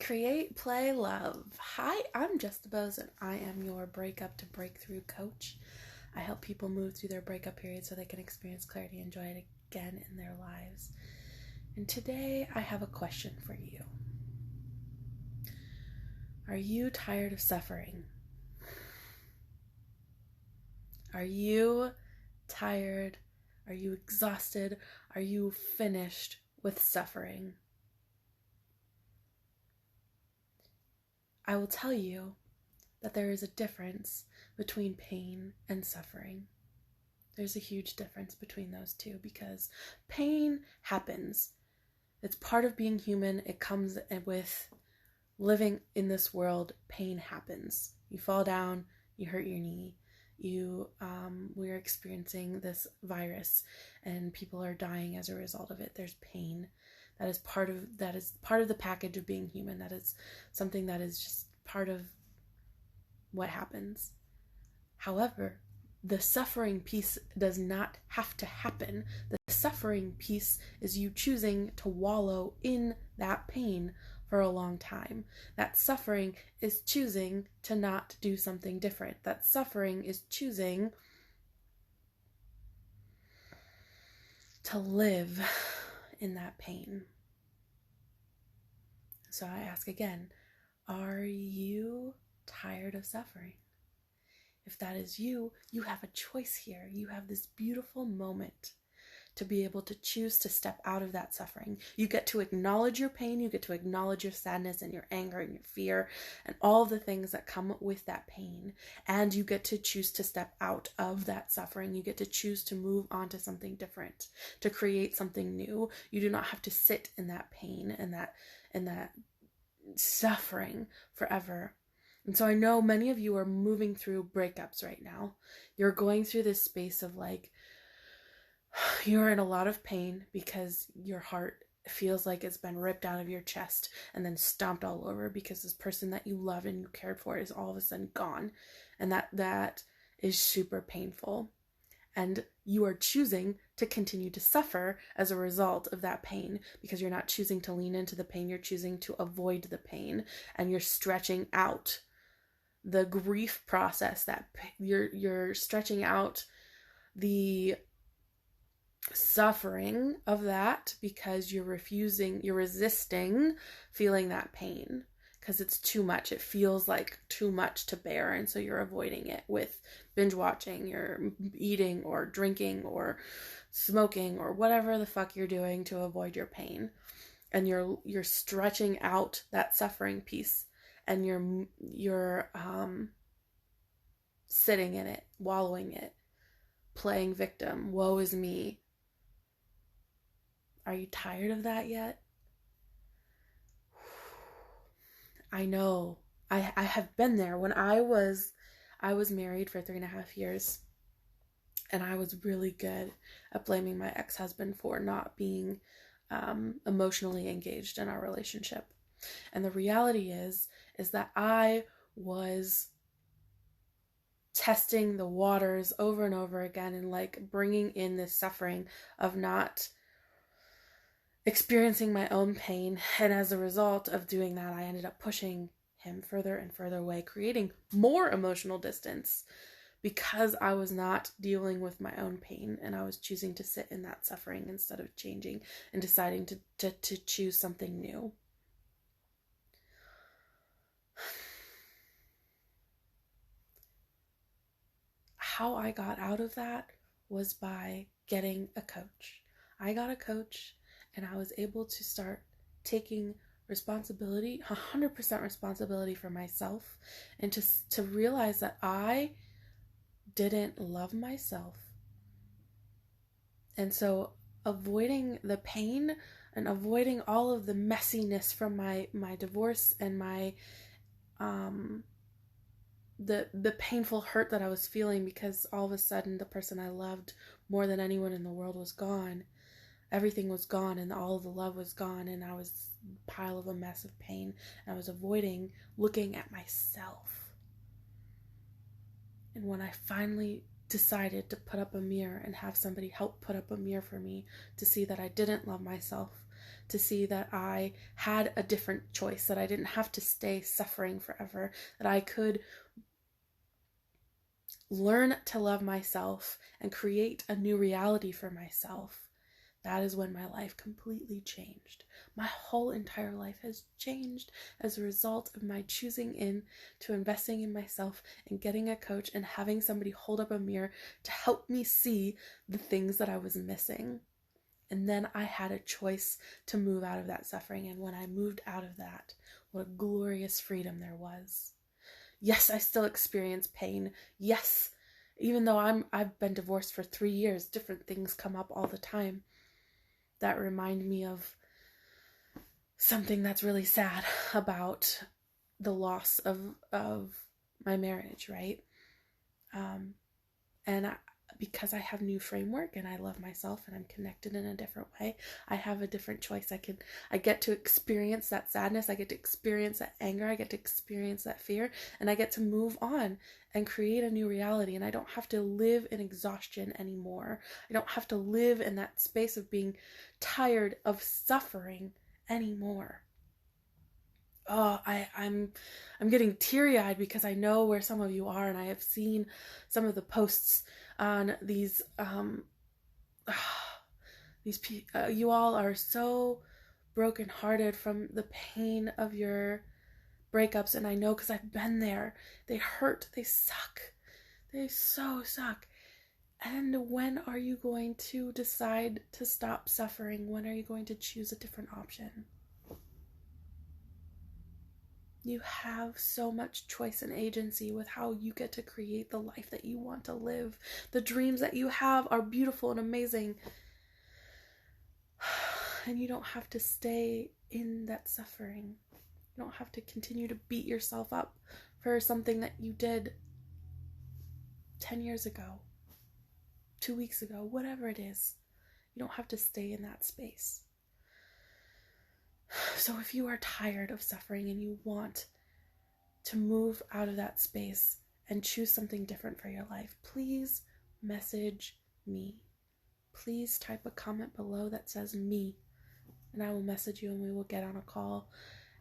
Create, play, love. Hi, I'm Jessica Bose, and I am your breakup to breakthrough coach. I help people move through their breakup period so they can experience clarity and joy again in their lives. And today I have a question for you. Are you tired of suffering? Are you tired? Are you exhausted? Are you finished with suffering? I will tell you that there is a difference between pain and suffering. There's a huge difference between those two because pain happens. It's part of being human. It comes with living in this world. Pain happens. You fall down, you hurt your knee, we're experiencing this virus and people are dying as a result of it. There's pain. That is part of the package of being human. That is something that is just part of what happens. However, the suffering piece does not have to happen. The suffering piece is you choosing to wallow in that pain for a long time. That suffering is choosing to not do something different. That suffering is choosing to live in that pain. So I ask again, are you tired of suffering? If that is you, you have a choice here. You have this beautiful moment to be able to choose to step out of that suffering. You get to acknowledge your pain. You get to acknowledge your sadness and your anger and your fear and all the things that come with that pain. And you get to choose to step out of that suffering. You get to choose to move on to something different, to create something new. You do not have to sit in that pain and that suffering forever. And so I know many of you are moving through breakups right now. You're going through this space of you're in a lot of pain because your heart feels like it's been ripped out of your chest and then stomped all over because this person that you love and you cared for is all of a sudden gone. And that is super painful. And you are choosing to continue to suffer as a result of that pain because you're not choosing to lean into the pain. You're choosing to avoid the pain and you're stretching out the grief process. That you're stretching out the suffering of that because you're resisting feeling that pain because it's too much. It feels like too much to bear, and so you're avoiding it with binge watching, you're eating or drinking or smoking or whatever the fuck you're doing to avoid your pain. And you're stretching out that suffering piece, and you're sitting in it, wallowing it, playing victim. Woe is me. Are you tired of that yet? I know. I have been there. When I was married for 3.5 years, and I was really good at blaming my ex-husband for not being emotionally engaged in our relationship. And the reality is that I was testing the waters over and over again and bringing in this suffering of not experiencing my own pain. And as a result of doing that, I ended up pushing him further and further away, creating more emotional distance because I was not dealing with my own pain and I was choosing to sit in that suffering instead of changing and deciding to choose something new. How I got out of that was by getting a coach. I got a coach and I was able to start taking responsibility, 100% responsibility for myself, and to realize that I didn't love myself. And so avoiding the pain and avoiding all of the messiness from my divorce and my the painful hurt that I was feeling because all of a sudden the person I loved more than anyone in the world was gone. Everything was gone and all of the love was gone, and I was a pile of a mess of pain, and I was avoiding looking at myself. And when I finally decided to put up a mirror and have somebody help put up a mirror for me to see that I didn't love myself, to see that I had a different choice, that I didn't have to stay suffering forever, that I could learn to love myself and create a new reality for myself. That is when my life completely changed. My whole entire life has changed as a result of my choosing to investing in myself and getting a coach and having somebody hold up a mirror to help me see the things that I was missing. And then I had a choice to move out of that suffering. And when I moved out of that, what a glorious freedom there was. Yes, I still experience pain. Yes, even though I've been divorced for 3 years, different things come up all the time that remind me of something that's really sad about the loss of my marriage, right? Because I have new framework and I love myself and I'm connected in a different way, I have a different choice. I get to experience that sadness, I get to experience that anger, I get to experience that fear, and I get to move on and create a new reality. And I don't have to live in exhaustion anymore. I don't have to live in that space of being tired of suffering anymore. Oh, I'm getting teary-eyed because I know where some of you are, and I have seen some of the posts on these you all are so brokenhearted from the pain of your breakups, and I know because I've been there. They hurt, they suck, they so suck. And when are you going to decide to stop suffering? When are you going to choose a different option? You have so much choice and agency with how you get to create the life that you want to live. The dreams that you have are beautiful and amazing. And you don't have to stay in that suffering. You don't have to continue to beat yourself up for something that you did 10 years ago, 2 weeks ago, whatever it is. You don't have to stay in that space. So if you are tired of suffering and you want to move out of that space and choose something different for your life, please message me. Please type a comment below that says me, and I will message you and we will get on a call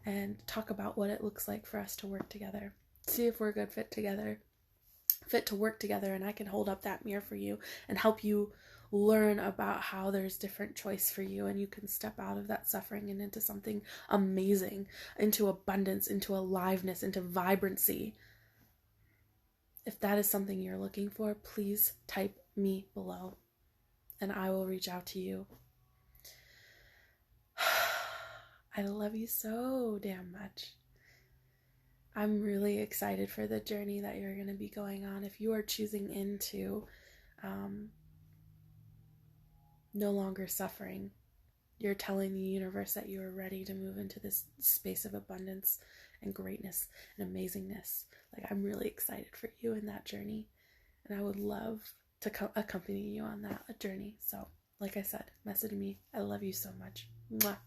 and talk about what it looks like for us to work together. See if we're a good fit to work together, and I can hold up that mirror for you and help you learn about how there's different choice for you, and you can step out of that suffering and into something amazing, into abundance, into aliveness, into vibrancy. If that is something you're looking for, please type me below and I will reach out to you. I love you so damn much. I'm really excited for the journey that you're going to be going on. If you are choosing into no longer suffering, you're telling the universe that you are ready to move into this space of abundance and greatness and amazingness. Like, I'm really excited for you in that journey, and I would love to accompany you on that journey. So, like I said, message me. I love you so much. Mwah.